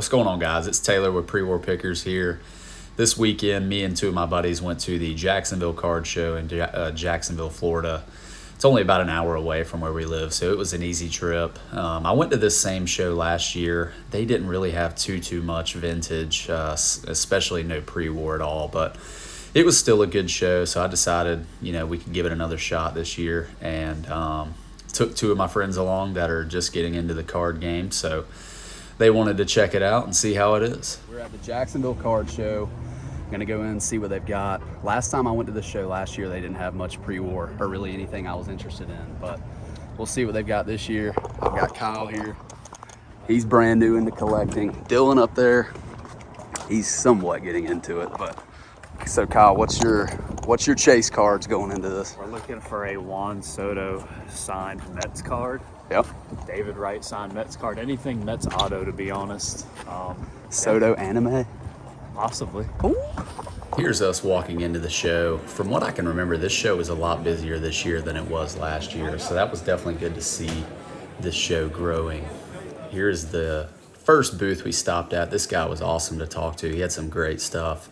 What's going on, guys? It's Taylor with Pre-War Pickers here. This weekend, me and two of my buddies went to the Jacksonville Card Show in Jacksonville, Florida. It's only about an hour away from where we live, so it was an easy trip. I went to this same show last year. They didn't really have too much vintage, especially no pre-war at all, but it was still a good show, so I decided, we could give it another shot this year, and took two of my friends along that are just getting into the card game, so they wanted to check it out and see how it is. We're at the Jacksonville Card Show. I'm gonna go in and see what they've got. Last time I went to the show last year, they didn't have much pre-war or really anything I was interested in, but we'll see what they've got this year. I've got Kyle here. He's brand new into collecting. Dylan up there, he's somewhat getting into it, but so Kyle, what's your chase cards going into this? We're looking for a Juan Soto signed Mets card. Yep. David Wright signed Mets card. Anything Mets auto, to be honest. Soto anime? Possibly. Ooh. Here's us walking into the show. From what I can remember, this show was a lot busier this year than it was last year, so that was definitely good to see this show growing. Here's the first booth we stopped at. This guy was awesome to talk to. He had some great stuff.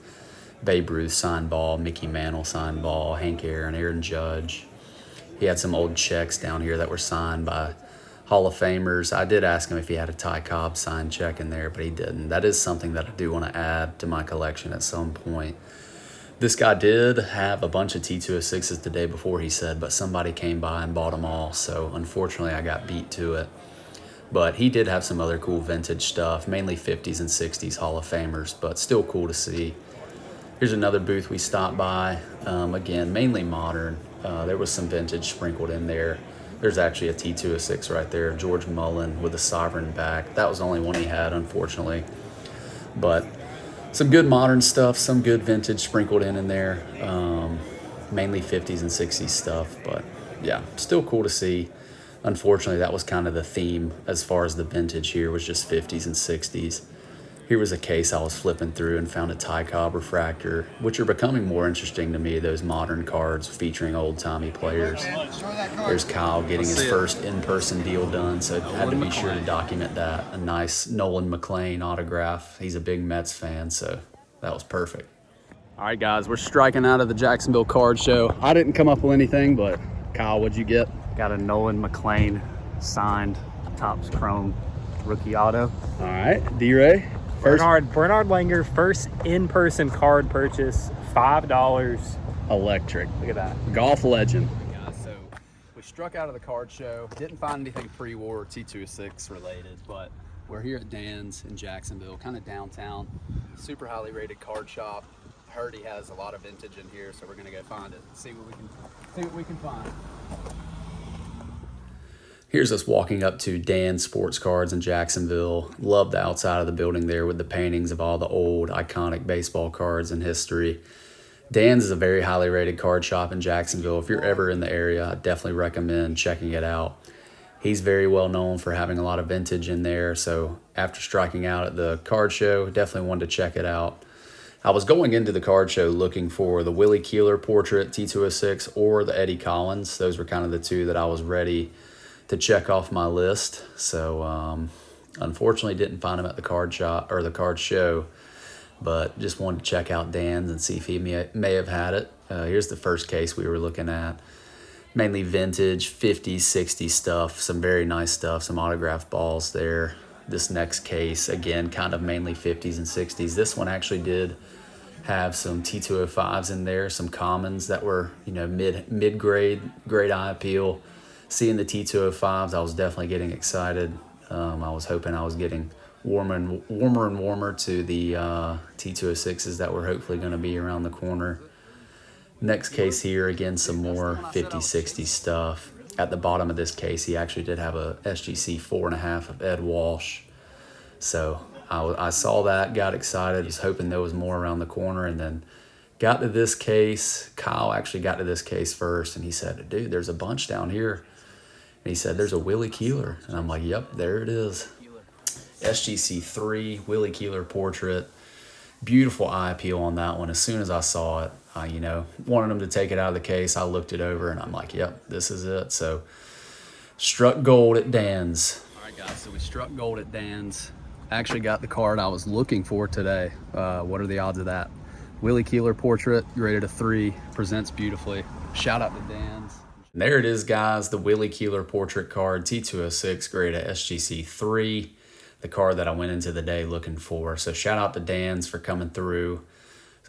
Babe Ruth signed ball, Mickey Mantle signed ball, Hank Aaron, Aaron Judge. He had some old checks down here that were signed by Hall of Famers. I did ask him if he had a Ty Cobb signed check in there, but he didn't. That is something that I do want to add to my collection at some point. This guy did have a bunch of T206s the day before, he said, but somebody came by and bought them all, so unfortunately I got beat to it. But he did have some other cool vintage stuff, mainly 50s and 60s Hall of Famers, but still cool to see. Here's another booth we stopped by. Again, mainly modern. There was some vintage sprinkled in there. There's actually a T206 right there, George Mullen with a sovereign back. That was the only one he had, unfortunately. But some good modern stuff, some good vintage sprinkled in there. Mainly 50s and 60s stuff, but yeah, still cool to see. Unfortunately, that was kind of the theme as far as the vintage here, was just 50s and 60s. Here was a case I was flipping through and found a Ty Cobb refractor, which are becoming more interesting to me, those modern cards featuring old-timey players. There's Kyle getting his first in-person deal done, so had to be sure to document that. A nice Nolan McLean autograph. He's a big Mets fan, so that was perfect. All right, guys, we're striking out of the Jacksonville Card Show. I didn't come up with anything, but Kyle, what'd you get? Got a Nolan McLean signed Topps Chrome rookie auto. All right, D-Ray. Bernard Langer, first in-person card purchase, $5. Electric. Look at that. Golf legend. Guys, so we struck out of the card show. Didn't find anything pre-war or T206 related, but we're here at Dan's in Jacksonville, kind of downtown. Super highly rated card shop. I heard he has a lot of vintage in here, so we're gonna go find it. See what we can find. Here's us walking up to Dan's Sports Cards in Jacksonville. Love the outside of the building there with the paintings of all the old iconic baseball cards in history. Dan's is a very highly rated card shop in Jacksonville. If you're ever in the area, I definitely recommend checking it out. He's very well known for having a lot of vintage in there, so after striking out at the card show, definitely wanted to check it out. I was going into the card show looking for the Willie Keeler portrait T206 or the Eddie Collins. Those were kind of the two that I was ready to check off my list. So unfortunately didn't find him at the card shop or the card show, but just wanted to check out Dan's and see if he may have had it. Here's the first case we were looking at. Mainly vintage, 50s, 60s stuff, some very nice stuff, some autographed balls there. This next case, again, kind of mainly 50s and 60s. This one actually did have some T205s in there, some commons that were, mid-grade, great eye appeal. Seeing the T205s, I was definitely getting excited. I was hoping I was getting warmer and warmer to the T206s that were hopefully going to be around the corner. Next case here, again, some more 50, 60 stuff. At the bottom of this case, he actually did have a SGC 4.5 of Ed Walsh. So I saw that, got excited, was hoping there was more around the corner, and then got to this case. Kyle actually got to this case first, and he said, dude, there's a bunch down here. And he said, there's a Willie Keeler. And I'm like, yep, there it is. SGC 3, Willie Keeler portrait. Beautiful eye appeal on that one. As soon as I saw it, I wanted him to take it out of the case. I looked it over, and I'm like, yep, this is it. So struck gold at Dan's. All right, guys, so we struck gold at Dan's. Actually got the card I was looking for today. What are the odds of that? Willie Keeler portrait, rated a 3, presents beautifully. Shout out to Dan's. And there it is, guys, the Willie Keeler portrait card, T206, graded SGC 3, the card that I went into the day looking for. So shout out to Dan's for coming through.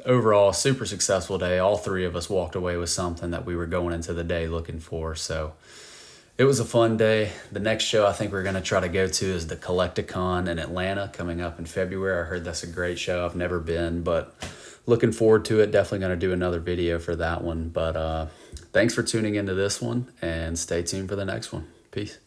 Overall, super successful day. All three of us walked away with something that we were going into the day looking for. So it was a fun day. The next show I think we're going to try to go to is the Collecticon in Atlanta coming up in February. I heard that's a great show. I've never been, but looking forward to it. Definitely going to do another video for that one. But thanks for tuning into this one, and stay tuned for the next one. Peace.